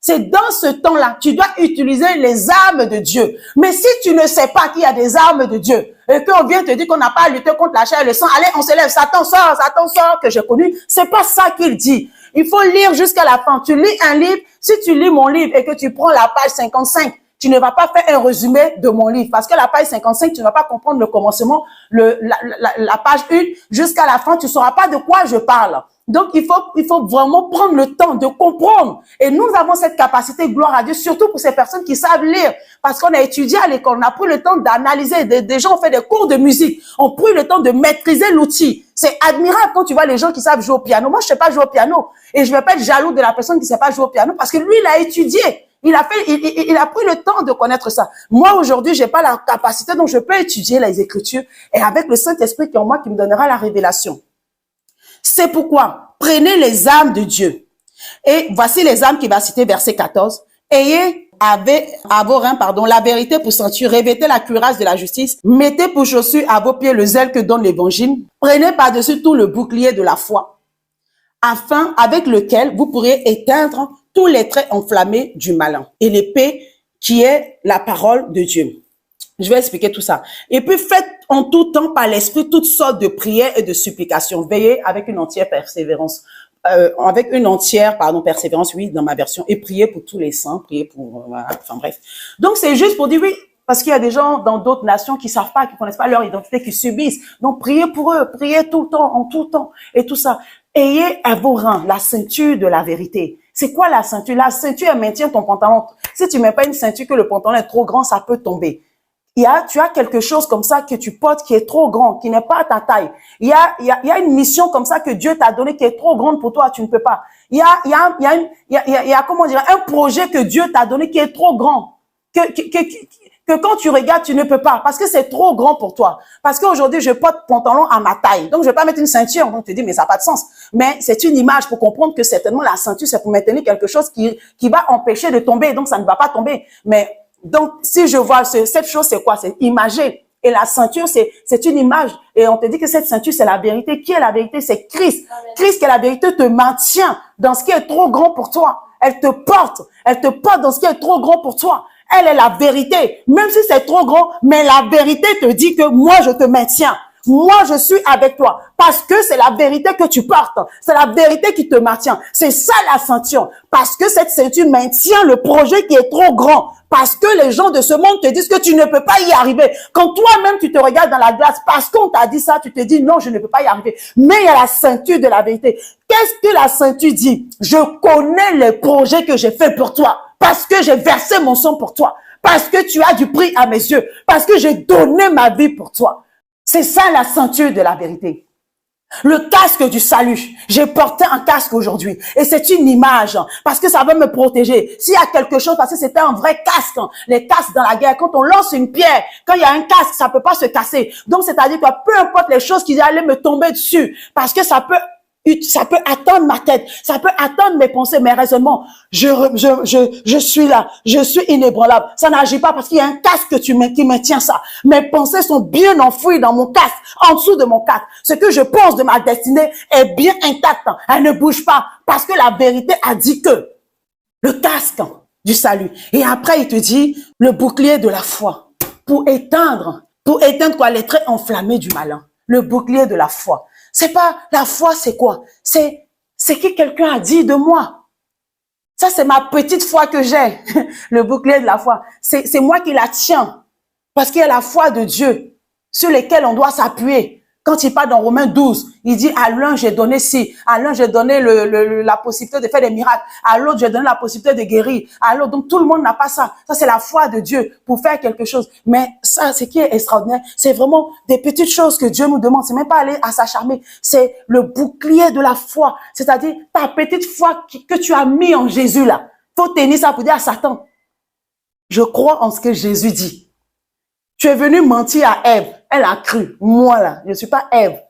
C'est dans ce temps-là, tu dois utiliser les armes de Dieu. Mais si tu ne sais pas qu'il y a des armes de Dieu, et qu'on vient te dire qu'on n'a pas à lutter contre la chair et le sang, allez, on se lève, Satan sort, que j'ai connu, c'est pas ça qu'il dit. Il faut lire jusqu'à la fin. Tu lis un livre, si tu lis mon livre et que tu prends la page 55, tu ne vas pas faire un résumé de mon livre. Parce que la page 55, tu ne vas pas comprendre le commencement, la page 1 jusqu'à la fin, tu ne sauras pas de quoi je parle. Donc, il faut vraiment prendre le temps de comprendre. Et nous avons cette capacité, gloire à Dieu, surtout pour ces personnes qui savent lire. Parce qu'on a étudié à l'école, on a pris le temps d'analyser. Des gens ont fait des cours de musique, ont pris le temps de maîtriser l'outil. C'est admirable quand tu vois les gens qui savent jouer au piano. Moi, je ne sais pas jouer au piano. Et je ne vais pas être jaloux de la personne qui ne sait pas jouer au piano parce que lui, il a étudié. Il a pris le temps de connaître ça. Moi, aujourd'hui, j'ai pas la capacité, donc je peux étudier les Écritures et avec le Saint-Esprit qui est en moi, qui me donnera la révélation. C'est pourquoi, prenez les armes de Dieu. Et voici les armes qu'il va citer, verset 14. Ayez à vos reins, la vérité pour ceinture, revêtez la cuirasse de la justice, mettez pour chaussure à vos pieds le zèle que donne l'évangile, prenez par-dessus tout le bouclier de la foi, afin avec lequel vous pourrez éteindre tous les traits enflammés du malin et l'épée qui est la parole de Dieu. Je vais expliquer tout ça. Et puis faites en tout temps par l'esprit toutes sortes de prières et de supplications. Veillez avec une entière persévérance. Persévérance, oui, dans ma version. Et priez pour tous les saints, priez pour, enfin bref. Donc c'est juste pour dire oui, parce qu'il y a des gens dans d'autres nations qui savent pas, qui connaissent pas leur identité, qui subissent. Donc priez pour eux, priez tout le temps, en tout temps, et tout ça. Ayez à vos reins la ceinture de la vérité. C'est quoi la ceinture? La ceinture, elle maintient ton pantalon. Si tu mets pas une ceinture que le pantalon est trop grand, ça peut tomber. Tu as quelque chose comme ça que tu portes qui est trop grand, qui n'est pas à ta taille. Il y a une mission comme ça que Dieu t'a donnée qui est trop grande pour toi, tu ne peux pas. Il y a comment dire, un projet que Dieu t'a donné qui est trop grand, que quand tu regardes, tu ne peux pas, parce que c'est trop grand pour toi. Parce qu'aujourd'hui, je porte pantalon à ma taille. Donc, je vais pas mettre une ceinture. Donc, tu te dis, mais ça n'a pas de sens. Mais c'est une image pour comprendre que certainement la ceinture, c'est pour maintenir quelque chose qui va empêcher de tomber. Donc, ça ne va pas tomber. Mais, donc, si je vois cette chose, c'est quoi? C'est imagé. Et la ceinture, c'est une image. Et on te dit que cette ceinture, c'est la vérité. Qui est la vérité? C'est Christ. Amen. Christ, qui est la vérité, te maintient dans ce qui est trop grand pour toi. Elle te porte dans ce qui est trop grand pour toi. Elle est la vérité. Même si c'est trop grand, mais la vérité te dit que moi, je te maintiens. Moi, je suis avec toi. Parce que c'est la vérité que tu portes. C'est la vérité qui te maintient. C'est ça la ceinture. Parce que cette ceinture maintient le projet qui est trop grand. Parce que les gens de ce monde te disent que tu ne peux pas y arriver. Quand toi-même, tu te regardes dans la glace, parce qu'on t'a dit ça, tu te dis non, je ne peux pas y arriver. Mais il y a la ceinture de la vérité. Qu'est-ce que la ceinture dit? Je connais les projets que j'ai faits pour toi. Parce que j'ai versé mon sang pour toi. Parce que tu as du prix à mes yeux. Parce que j'ai donné ma vie pour toi. C'est ça la ceinture de la vérité. Le casque du salut. J'ai porté un casque aujourd'hui. Et c'est une image. Parce que ça va me protéger. S'il y a quelque chose, parce que c'était un vrai casque. Les casques dans la guerre, quand on lance une pierre, quand il y a un casque, ça peut pas se casser. Donc, c'est-à-dire que peu importe les choses qui allaient me tomber dessus. Parce que ça peut atteindre ma tête, ça peut atteindre mes pensées, mes raisonnements. Je suis là, je suis inébranlable. Ça n'agit pas parce qu'il y a un casque qui maintient ça. Mes pensées sont bien enfouies dans mon casque, en dessous de mon casque. Ce que je pense de ma destinée est bien intact. Elle ne bouge pas parce que la vérité a dit que le casque du salut. Et après, il te dit le bouclier de la foi pour éteindre quoi, les traits enflammés du malin. Le bouclier de la foi. C'est pas la foi, c'est quoi? C'est que quelqu'un a dit de moi. Ça, c'est ma petite foi que j'ai. Le bouclier de la foi. C'est moi qui la tiens. Parce qu'il y a la foi de Dieu sur lesquelles on doit s'appuyer. Quand il parle dans Romains 12, il dit à l'un j'ai donné ci, à l'un j'ai donné la possibilité de faire des miracles, à l'autre j'ai donné la possibilité de guérir, à l'autre. Donc tout le monde n'a pas ça. Ça c'est la foi de Dieu pour faire quelque chose. Mais ça, ce qui est extraordinaire, c'est vraiment des petites choses que Dieu nous demande. C'est même pas aller à s'acharner. C'est le bouclier de la foi. C'est-à-dire ta petite foi que tu as mis en Jésus là. Faut tenir ça pour dire à Satan, je crois en ce que Jésus dit. Tu es venu mentir à Ève. Elle a cru. Moi, là, je ne suis pas Ève.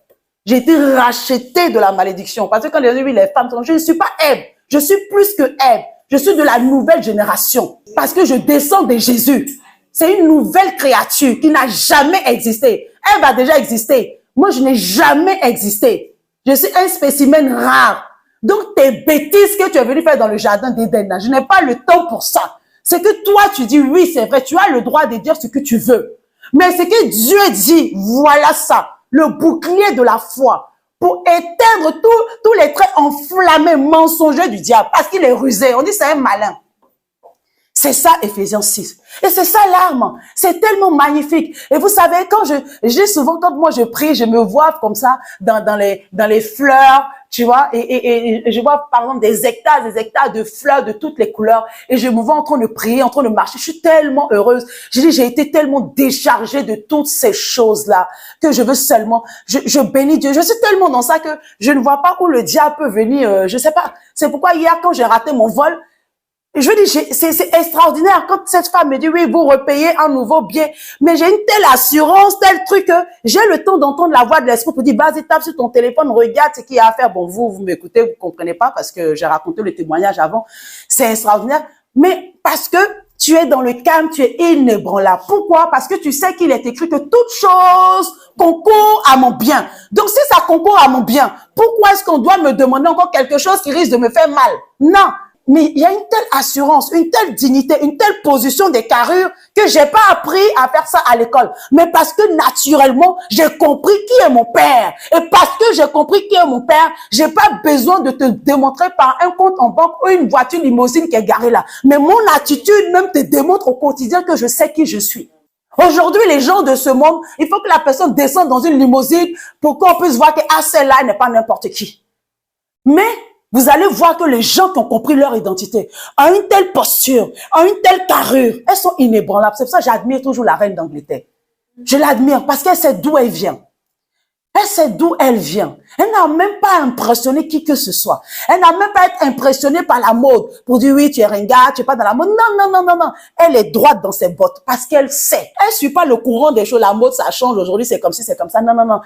J'ai été rachetée de la malédiction. Parce que quand les les femmes sont, je ne suis pas Ève. Je suis plus que Ève. Je suis de la nouvelle génération. Parce que je descends de Jésus. C'est une nouvelle créature qui n'a jamais existé. Ève a déjà existé. Moi, je n'ai jamais existé. Je suis un spécimen rare. Donc, tes bêtises que tu es venu faire dans le jardin d'Éden, je n'ai pas le temps pour ça. C'est que toi, tu dis, oui, c'est vrai, tu as le droit de dire ce que tu veux. Mais c'est que Dieu dit, voilà ça, le bouclier de la foi, pour éteindre tous les traits enflammés, mensongers du diable, parce qu'il est rusé. On dit c'est un malin. C'est ça, Éphésiens 6. Et c'est ça l'arme. C'est tellement magnifique. Et vous savez, quand j'ai souvent, quand moi je prie, je me vois comme ça, dans les fleurs, tu vois, et je vois, par exemple, des hectares de fleurs de toutes les couleurs. Et je me vois en train de prier, en train de marcher. Je suis tellement heureuse. J'ai été tellement déchargée de toutes ces choses-là, que je veux seulement, je bénis Dieu. Je suis tellement dans ça que je ne vois pas où le diable peut venir, je sais pas. C'est pourquoi hier, quand j'ai raté mon vol, je veux dire, c'est extraordinaire quand cette femme me dit, oui, vous repayez un nouveau bien. Mais j'ai une telle assurance, tel truc que j'ai le temps d'entendre la voix de l'esprit pour dire, vas-y, tape sur ton téléphone, regarde ce qu'il y a à faire. Bon, vous m'écoutez, vous comprenez pas parce que j'ai raconté le témoignage avant. C'est extraordinaire. Mais parce que tu es dans le calme, tu es inébranlable. Pourquoi? Parce que tu sais qu'il est écrit que toute chose concourt à mon bien. Donc, si ça concourt à mon bien, pourquoi est-ce qu'on doit me demander encore quelque chose qui risque de me faire mal? Non. Mais il y a une telle assurance, une telle dignité, une telle position des carrures que j'ai pas appris à faire ça à l'école. Mais parce que naturellement, j'ai compris qui est mon père. Et parce que j'ai compris qui est mon père, j'ai pas besoin de te démontrer par un compte en banque ou une voiture limousine qui est garée là. Mais mon attitude même te démontre au quotidien que je sais qui je suis. Aujourd'hui, les gens de ce monde, il faut que la personne descende dans une limousine pour qu'on puisse voir que celle-là n'est pas n'importe qui. Mais vous allez voir que les gens qui ont compris leur identité, ont une telle posture, ont une telle carrure, elles sont inébranlables. C'est pour ça que j'admire toujours la reine d'Angleterre. Je l'admire parce qu'elle sait d'où elle vient. Elle sait d'où elle vient. Elle n'a même pas impressionné qui que ce soit. Elle n'a même pas été impressionnée par la mode pour dire oui, tu es ringard, tu es pas dans la mode. Non. Elle est droite dans ses bottes parce qu'elle sait. Elle suit pas le courant des choses. La mode, ça change. Aujourd'hui, c'est comme ci, c'est comme ça. Non.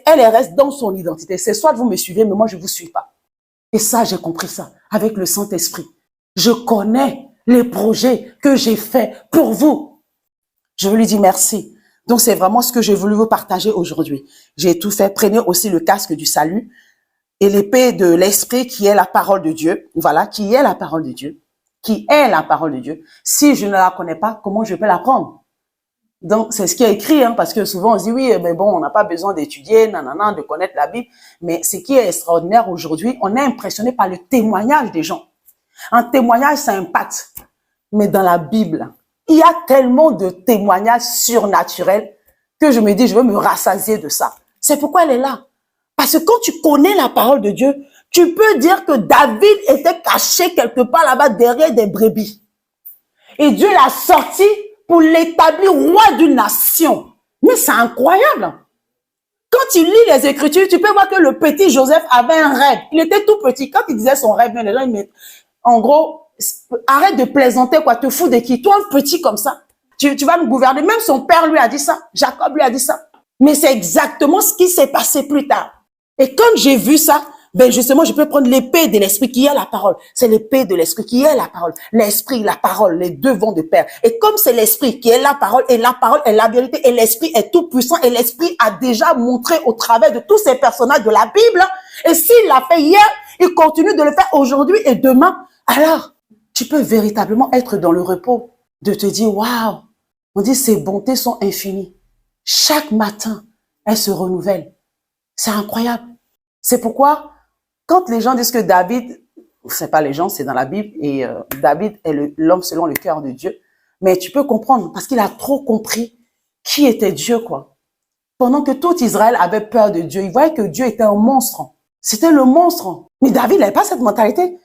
Elle reste dans son identité. C'est soit vous me suivez, mais moi, je vous suis pas. Et ça, j'ai compris ça avec le Saint-Esprit. Je connais les projets que j'ai faits pour vous. Je veux lui dire merci. Donc, c'est vraiment ce que j'ai voulu vous partager aujourd'hui. J'ai tout fait. Prenez aussi le casque du salut et l'épée de l'Esprit qui est la parole de Dieu. Voilà, qui est la parole de Dieu. Qui est la parole de Dieu. Si je ne la connais pas, comment je peux l'apprendre? Donc, c'est ce qui est écrit, hein, parce que souvent on se dit, oui, mais bon, on n'a pas besoin d'étudier, de connaître la Bible. Mais ce qui est extraordinaire aujourd'hui, on est impressionné par le témoignage des gens. Un témoignage, ça impacte. Mais dans la Bible, il y a tellement de témoignages surnaturels que je me dis, je veux me rassasier de ça. C'est pourquoi elle est là. Parce que quand tu connais la parole de Dieu, tu peux dire que David était caché quelque part là-bas derrière des brebis. Et Dieu l'a sorti pour l'établir roi d'une nation. Mais c'est incroyable. Quand tu lis les Écritures, tu peux voir que le petit Joseph avait un rêve. Il était tout petit. Quand il disait son rêve, les gens, ils mettent, en gros, arrête de plaisanter, quoi. Te fous de qui? Toi, un petit comme ça. Tu vas me gouverner. Même son père lui a dit ça. Jacob lui a dit ça. Mais c'est exactement ce qui s'est passé plus tard. Et quand j'ai vu ça, ben justement, je peux prendre l'épée de l'esprit qui est la parole. C'est l'épée de l'esprit qui est la parole. L'esprit, la parole, les deux vont de pair. Et comme c'est l'esprit qui est la parole est la vérité, et l'esprit est tout puissant, et l'esprit a déjà montré au travers de tous ces personnages de la Bible, et s'il l'a fait hier, il continue de le faire aujourd'hui et demain, alors tu peux véritablement être dans le repos de te dire, waouh, on dit ses bontés sont infinies. Chaque matin, elles se renouvellent. C'est incroyable. C'est pourquoi, quand les gens disent que David, c'est pas les gens, c'est dans la Bible, et David est l'homme selon le cœur de Dieu, mais tu peux comprendre, parce qu'il a trop compris qui était Dieu, quoi. Pendant que tout Israël avait peur de Dieu, il voyait que Dieu était un monstre. C'était le monstre. Mais David n'avait pas cette mentalité.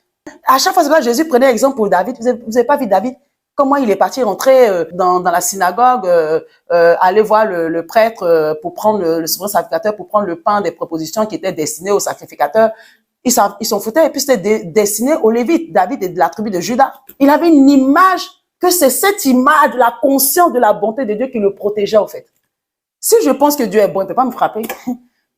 À chaque fois que Jésus prenait l'exemple pour David, vous avez pas vu David? Comment il est parti rentrer dans la synagogue, aller voir le prêtre pour prendre le souverain sacrificateur, pour prendre le pain des propositions qui étaient destinées aux sacrificateurs. Ils s'en foutaient et puis c'était destiné aux Lévites. David est de la tribu de Juda. Il avait une image, que c'est cette image, la conscience de la bonté de Dieu qui le protégeait au fait. Si je pense que Dieu est bon, il ne peut pas me frapper.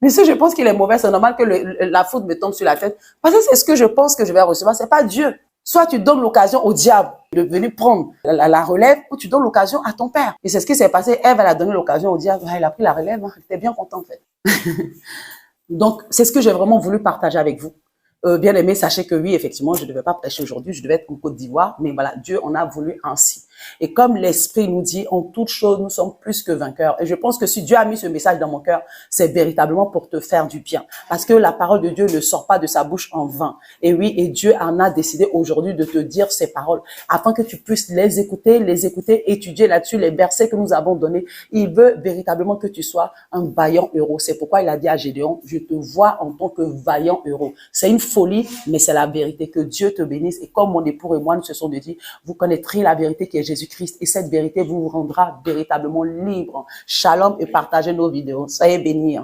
Mais si je pense qu'il est mauvais, c'est normal que la faute me tombe sur la tête. Parce que c'est ce que je pense que je vais recevoir, c'est pas Dieu. Soit tu donnes l'occasion au diable de venir prendre la relève, ou tu donnes l'occasion à ton père. Et c'est ce qui s'est passé. Ève, elle a donné l'occasion au diable. Elle a pris la relève. Elle était bien contente, en fait. Donc, c'est ce que j'ai vraiment voulu partager avec vous. Bien aimé, sachez que oui, effectivement, je ne devais pas prêcher aujourd'hui, je devais être en Côte d'Ivoire, mais voilà, Dieu en a voulu ainsi. Et comme l'Esprit nous dit, en toute chose, nous sommes plus que vainqueurs. Et je pense que si Dieu a mis ce message dans mon cœur, c'est véritablement pour te faire du bien. Parce que la parole de Dieu ne sort pas de sa bouche en vain. Et oui, et Dieu en a décidé aujourd'hui de te dire ces paroles, afin que tu puisses les écouter, étudier là-dessus les versets que nous avons donnés. Il veut véritablement que tu sois un vaillant héros. C'est pourquoi il a dit à Gédéon, je te vois en tant que vaillant héros. C'est une folie, mais c'est la vérité. Que Dieu te bénisse. Et comme mon époux et moi, nous se sont dit, vous connaîtrez la vérité qui est Jésus-Christ. Et cette vérité vous rendra véritablement libre. Shalom et partagez nos vidéos. Soyez bénis.